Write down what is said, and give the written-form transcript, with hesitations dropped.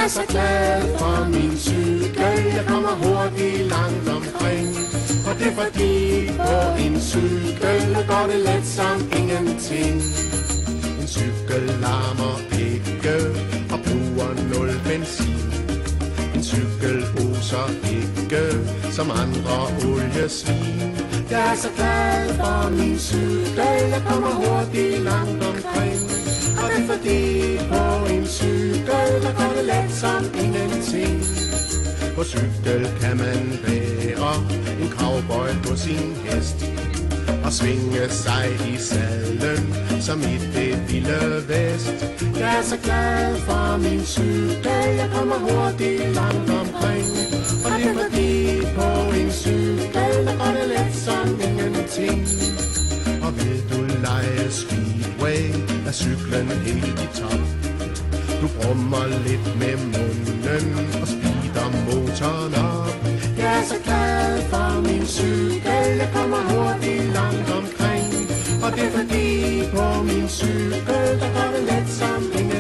Jeg er så glad for min cykel, jeg kommer hurtigt langt omkring. Og det er fordi på en cykel går det let som ingenting. En cykel larmer ikke og bruger 0 benzin. En cykel oser ikke som andre oliesvin. Jeg er så glad for min cykel, jeg kommer hurtigt langt omkring. Og det er fordi på en cykel, der går det let som ingenting. På cykel kan man være en cowboy på sin hest og svinge sig i sadlen som i det vilde vest. Jeg er så glad for min cykel, jeg kommer hurtigt langt omkring. Og det er fordi på en cykel, der går det let som ingenting. Og vil du lege speedway, er cyklen helt i top. Du brummer lidt med munden og speeder motoren op. Jeg er så glad for min cykel, jeg kommer hurtigt langt omkring. Og det er fordi på min cykel, der går det let som ingenting.